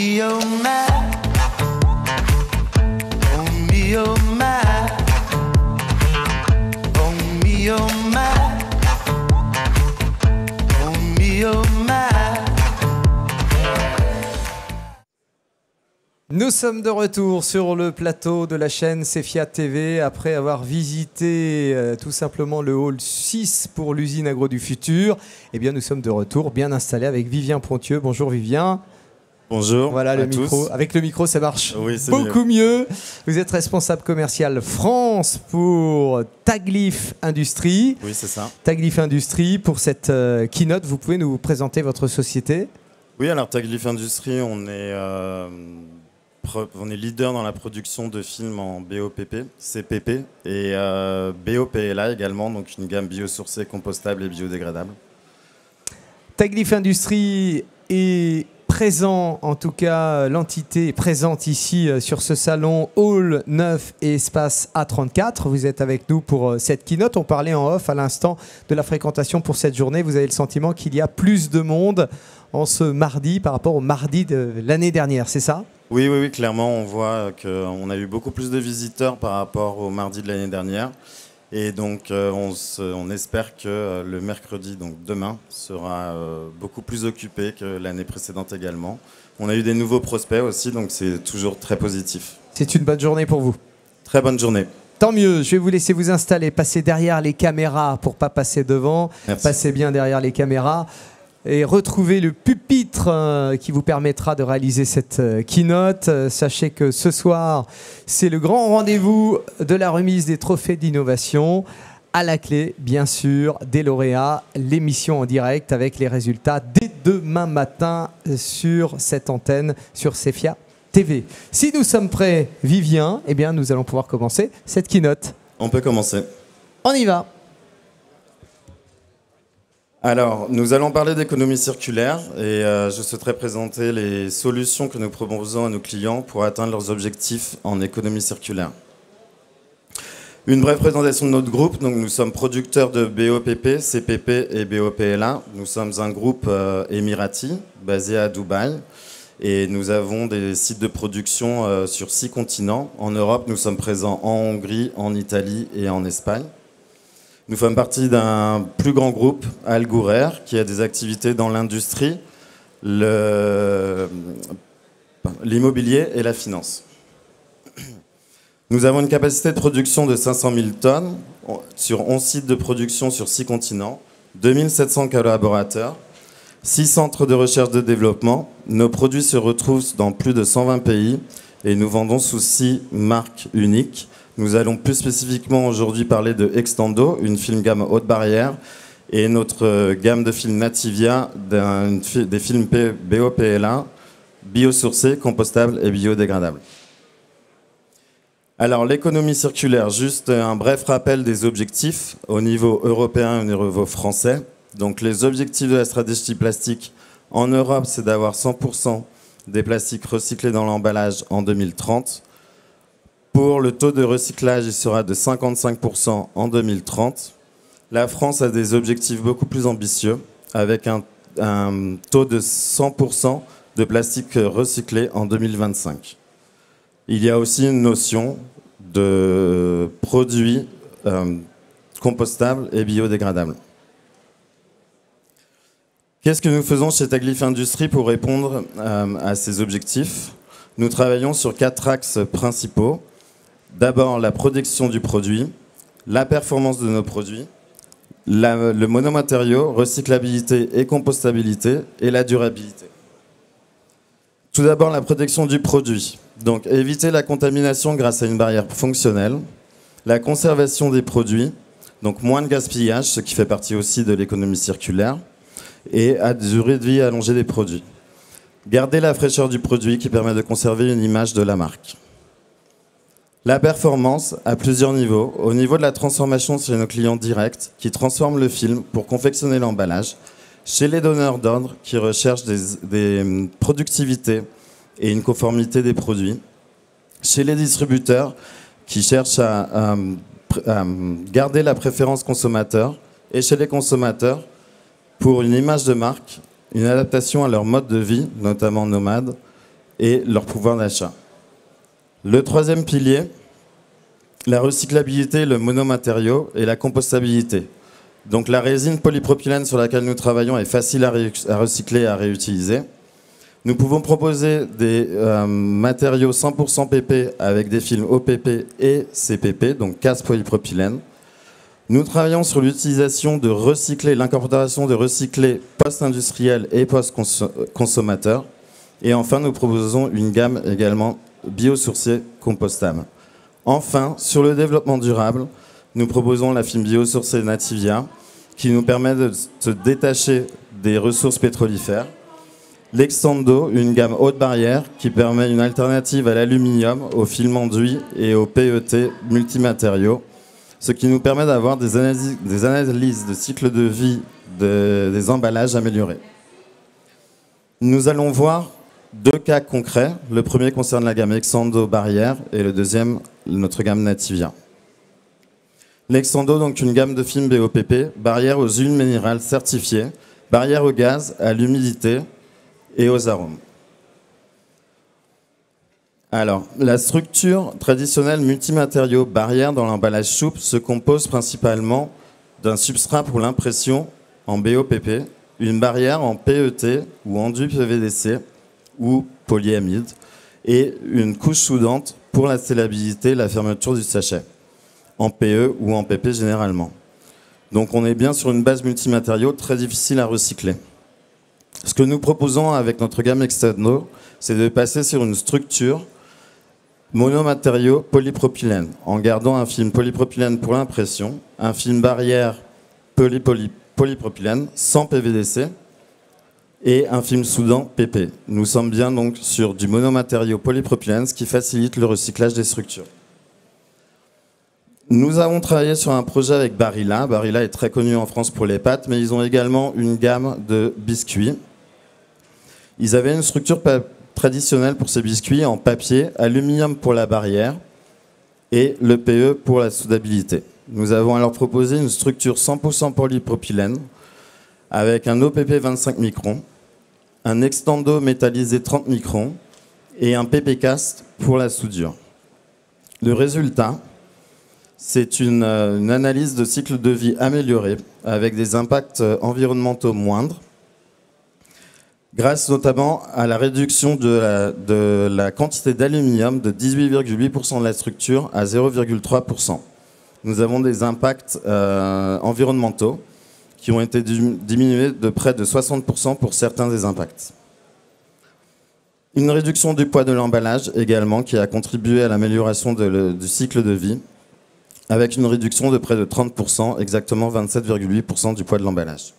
me, oh my. Oh me, oh my. Oh me, oh my. Oh me, oh my. Nous sommes de retour sur le plateau de la chaîne Cefia TV après avoir visité tout simplement le hall 6 pour l'usine Agro du Futur. Eh bien, nous sommes de retour, bien installés avec Vivien Pontieux. Bonjour Vivien. Bonjour. Voilà le à micro. tous. Avec le micro, ça marche Oui, c'est beaucoup mieux. Vous êtes responsable commercial France pour Taglif Industrie. Oui, c'est ça. Taglif Industrie, pour cette keynote, vous pouvez nous présenter votre société? Oui, alors Taglif Industrie, on est leader dans la production de films en BOPP, CPP et BOPLA également, donc une gamme biosourcée, compostable et biodégradable. Taglif Industrie est présent, en tout cas l'entité est présente ici sur ce salon Hall 9 et Espace A34. Vous êtes avec nous pour cette keynote. On parlait en off à l'instant de la fréquentation pour cette journée. Vous avez le sentiment qu'il y a plus de monde en ce mardi par rapport au mardi de l'année dernière, c'est ça ? Oui, oui, oui, clairement, on voit qu'on a eu beaucoup plus de visiteurs par rapport au mardi de l'année dernière. Et donc, on espère que le mercredi, donc demain, sera beaucoup plus occupé que l'année précédente également. On a eu des nouveaux prospects aussi, donc c'est toujours très positif. C'est une bonne journée pour vous. Très bonne journée. Tant mieux, je vais vous laisser vous installer, passer derrière les caméras pour ne pas passer devant. Merci. Passez bien derrière les caméras. Et retrouver le pupitre qui vous permettra de réaliser cette keynote. Sachez que ce soir, c'est le grand rendez-vous de la remise des trophées d'innovation. À la clé, bien sûr, des lauréats, l'émission en direct avec les résultats dès demain matin sur cette antenne, sur Cefia TV. Si nous sommes prêts, Vivien, eh bien, nous allons pouvoir commencer cette keynote. On peut commencer. On y va. Alors, nous allons parler d'économie circulaire et je souhaiterais présenter les solutions que nous proposons à nos clients pour atteindre leurs objectifs en économie circulaire. Une brève présentation de notre groupe. Donc, nous sommes producteurs de BOPP, CPP et BOPLA. Nous sommes un groupe émirati basé à Dubaï et nous avons des sites de production sur 6 continents. En Europe, nous sommes présents en Hongrie, en Italie et en Espagne. Nous faisons partie d'un plus grand groupe, Al Ghurair, qui a des activités dans l'industrie, l'immobilier et la finance. Nous avons une capacité de production de 500 000 tonnes sur 11 sites de production sur 6 continents, 2700 collaborateurs, 6 centres de recherche et de développement. Nos produits se retrouvent dans plus de 120 pays et nous vendons sous 6 marques uniques. Nous allons plus spécifiquement aujourd'hui parler de Extendo, une film gamme haute barrière, et notre gamme de films Nativia, des films BOPLA, biosourcés, compostables et biodégradables. Alors l'économie circulaire, juste un bref rappel des objectifs au niveau européen et au niveau français. Donc les objectifs de la stratégie plastique en Europe, c'est d'avoir 100% des plastiques recyclés dans l'emballage en 2030. Pour le taux de recyclage, il sera de 55% en 2030. La France a des objectifs beaucoup plus ambitieux, avec un taux de 100% de plastique recyclé en 2025. Il y a aussi une notion de produits compostables et biodégradables. Qu'est-ce que nous faisons chez Taglif Industrie pour répondre à ces objectifs? Nous travaillons sur 4 axes principaux. D'abord, la production du produit, la performance de nos produits, le monomatériau, recyclabilité et compostabilité, et la durabilité. Tout d'abord, la protection du produit. Donc, éviter la contamination grâce à une barrière fonctionnelle, la conservation des produits, donc moins de gaspillage, ce qui fait partie aussi de l'économie circulaire, et à durée de vie allongée des produits. Garder la fraîcheur du produit qui permet de conserver une image de la marque. La performance à plusieurs niveaux. Au niveau de la transformation chez nos clients directs qui transforment le film pour confectionner l'emballage. Chez les donneurs d'ordre qui recherchent des productivités et une conformité des produits. Chez les distributeurs qui cherchent à garder la préférence consommateur. Et chez les consommateurs pour une image de marque, une adaptation à leur mode de vie, notamment nomade, et leur pouvoir d'achat. Le troisième pilier, la recyclabilité, le monomatériau et la compostabilité. Donc la résine polypropylène sur laquelle nous travaillons est facile à recycler et à réutiliser. Nous pouvons proposer des matériaux 100% PP avec des films OPP et CPP, donc casse polypropylène. Nous travaillons sur l'utilisation de recyclés, l'incorporation de recyclés post-industriels et post-consommateurs. Et enfin, nous proposons une gamme également biosourcée compostable. Enfin, sur le développement durable, nous proposons la fibre biosourcée Nativia, qui nous permet de se détacher des ressources pétrolifères. L'Extendo, une gamme haute barrière qui permet une alternative à l'aluminium, au film enduit et au PET multimatériaux, ce qui nous permet d'avoir des analyses de cycle de vie des emballages améliorés. Nous allons voir deux cas concrets. Le premier concerne la gamme Extendo barrière et le deuxième, notre gamme Nativia. L'Extendo, donc une gamme de films BOPP, barrière aux huiles minérales certifiées, barrière au gaz, à l'humidité et aux arômes. Alors, la structure traditionnelle multimatériaux barrière dans l'emballage souple se compose principalement d'un substrat pour l'impression en BOPP, une barrière en PET ou enduit PVDC ou polyamide et une couche soudante pour la scellabilité, la fermeture du sachet, en PE ou en PP généralement. Donc on est bien sur une base multimatériaux très difficile à recycler. Ce que nous proposons avec notre gamme Extendo, c'est de passer sur une structure monomatériaux polypropylène, en gardant un film polypropylène pour l'impression, un film barrière polypropylène sans PVDC et un film soudant PP. Nous sommes bien donc sur du monomatériau polypropylène, ce qui facilite le recyclage des structures. Nous avons travaillé sur un projet avec Barilla. Barilla est très connu en France pour les pâtes, mais ils ont également une gamme de biscuits. Ils avaient une structure traditionnelle pour ces biscuits en papier, aluminium pour la barrière et le PE pour la soudabilité. Nous avons alors proposé une structure 100% polypropylène avec un OPP 25 microns, un Extendo métallisé 30 microns et un PP cast pour la soudure. Le résultat, c'est une analyse de cycle de vie améliorée avec des impacts environnementaux moindres, grâce notamment à la réduction de la quantité d'aluminium de 18,8% de la structure à 0,3%. Nous avons des impacts environnementaux qui ont été diminués de près de 60% pour certains des impacts. Une réduction du poids de l'emballage également qui a contribué à l'amélioration du cycle de vie avec une réduction de près de 30%, exactement 27,8% du poids de l'emballage.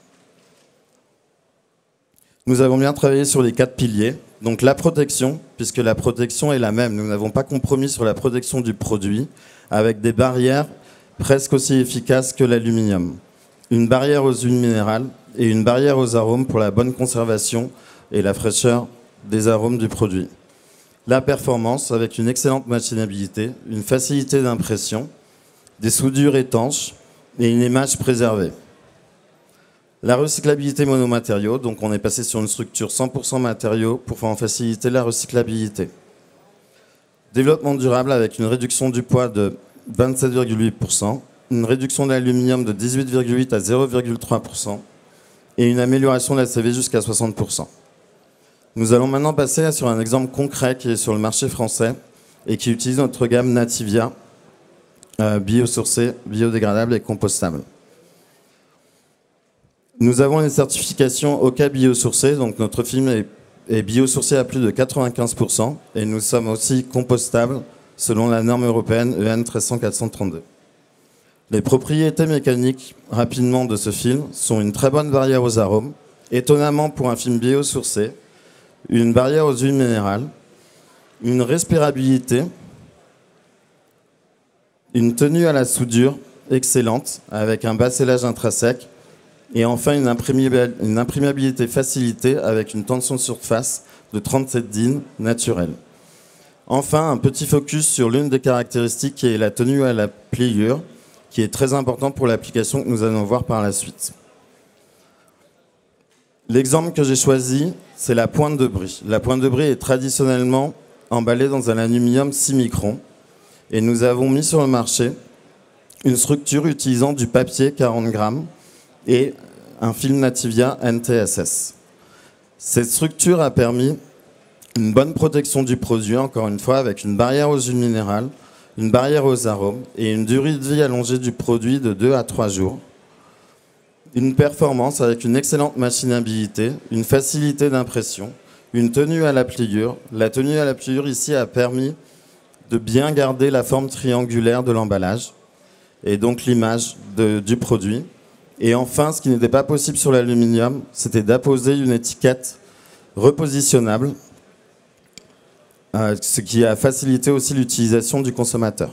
Nous avons bien travaillé sur les 4 piliers. Donc la protection, puisque la protection est la même. Nous n'avons pas compromis sur la protection du produit avec des barrières presque aussi efficaces que l'aluminium. Une barrière aux huiles minérales et une barrière aux arômes pour la bonne conservation et la fraîcheur des arômes du produit. La performance avec une excellente machinabilité, une facilité d'impression, des soudures étanches et une image préservée. La recyclabilité monomatériaux, donc on est passé sur une structure 100% matériaux pour en faciliter la recyclabilité. Développement durable avec une réduction du poids de 27,8%, une réduction de l'aluminium de 18,8 à 0,3% et une amélioration de la CV jusqu'à 60%. Nous allons maintenant passer sur un exemple concret qui est sur le marché français et qui utilise notre gamme Nativia, biosourcée, biodégradable et compostable. Nous avons une certification OCA biosourcée, donc notre film est biosourcé à plus de 95% et nous sommes aussi compostables selon la norme européenne EN 13432. Les propriétés mécaniques rapidement de ce film sont une très bonne barrière aux arômes, étonnamment pour un film biosourcé, une barrière aux huiles minérales, une respirabilité, une tenue à la soudure excellente avec un bas scellage intrinsèque et enfin une imprimabilité facilitée avec une tension de surface de 37 DIN naturelle. Enfin, un petit focus sur l'une des caractéristiques qui est la tenue à la pliure, qui est très important pour l'application que nous allons voir par la suite. L'exemple que j'ai choisi, c'est la pointe de brie. La pointe de brie est traditionnellement emballée dans un aluminium 6 microns. Et nous avons mis sur le marché une structure utilisant du papier 40 grammes et un film Nativia NTSS. Cette structure a permis une bonne protection du produit, encore une fois, avec une barrière aux huiles minérales, une barrière aux arômes et une durée de vie allongée du produit de 2 à 3 jours. Une performance avec une excellente machinabilité, une facilité d'impression, une tenue à la pliure. La tenue à la pliure ici a permis de bien garder la forme triangulaire de l'emballage et donc l'image du produit. Et enfin, ce qui n'était pas possible sur l'aluminium, c'était d'apposer une étiquette repositionnable, ce qui a facilité aussi l'utilisation du consommateur.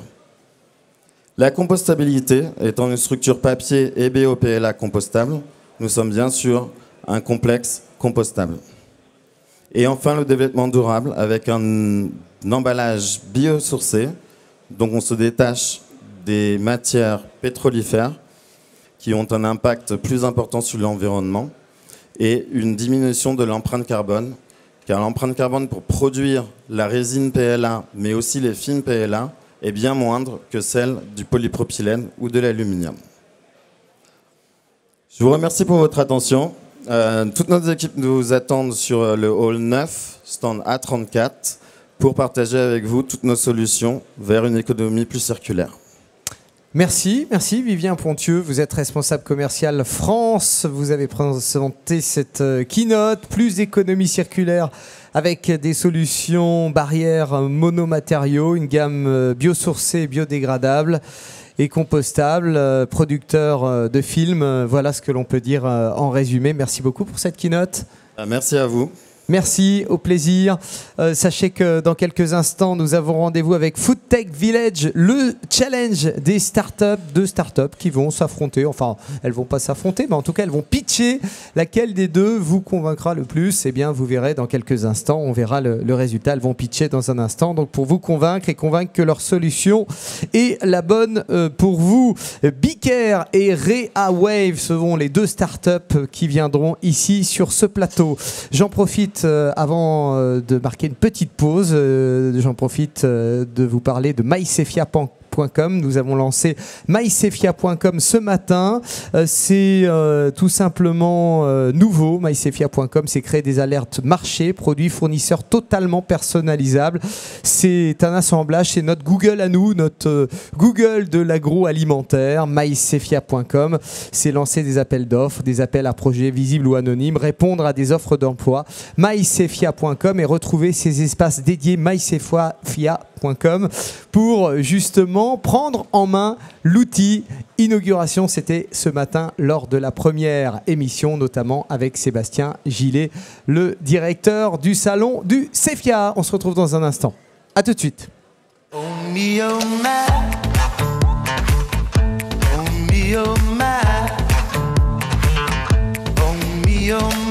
La compostabilité, étant une structure papier et BOPLA compostable, nous sommes bien sûr un complexe compostable. Et enfin, le développement durable avec un emballage biosourcé, donc on se détache des matières pétrolifères qui ont un impact plus important sur l'environnement et une diminution de l'empreinte carbone, car l'empreinte carbone pour produire la résine PLA, mais aussi les films PLA, est bien moindre que celle du polypropylène ou de l'aluminium. Je vous remercie pour votre attention. Toutes nos équipes nous attendent sur le hall 9, stand A34, pour partager avec vous toutes nos solutions vers une économie plus circulaire. Merci Vivien Pontieux, vous êtes responsable commercial France, vous avez présenté cette keynote, plus d'économie circulaire avec des solutions barrières monomatériaux, une gamme biosourcée, biodégradable et compostable, producteur de films, voilà ce que l'on peut dire en résumé. Merci beaucoup pour cette keynote. Merci à vous. Merci, au plaisir. Sachez que dans quelques instants, nous avons rendez-vous avec Foodtech Village, le challenge des startups, deux startups qui vont s'affronter. Enfin, elles vont pas s'affronter, mais en tout cas, elles vont pitcher. Laquelle des deux vous convaincra le plus? Eh bien, vous verrez dans quelques instants. On verra le résultat. Elles vont pitcher dans un instant. Donc, pour vous convaincre et convaincre que leur solution est la bonne pour vous. Bicare et ReaWave seront les deux startups qui viendront ici sur ce plateau. J'en profite avant de marquer une petite pause, j'en profite de vous parler de mycefia.com. Nous avons lancé mycefia.com ce matin. C'est tout simplement nouveau. mycefia.com, c'est créer des alertes marché, produits, fournisseurs totalement personnalisables. C'est un assemblage, c'est notre Google à nous, notre Google de l'agroalimentaire. mycefia.com, c'est lancer des appels d'offres, des appels à projets visibles ou anonymes, répondre à des offres d'emploi. mycefia.com et retrouver ces espaces dédiés mycefia.com pour justement prendre en main l'outil. Inauguration, c'était ce matin lors de la première émission, notamment avec Sébastien Gillet, le directeur du salon du CEFIA. On se retrouve dans un instant. À tout de suite. Oh me, oh my. Oh me, oh my. Oh me, oh my.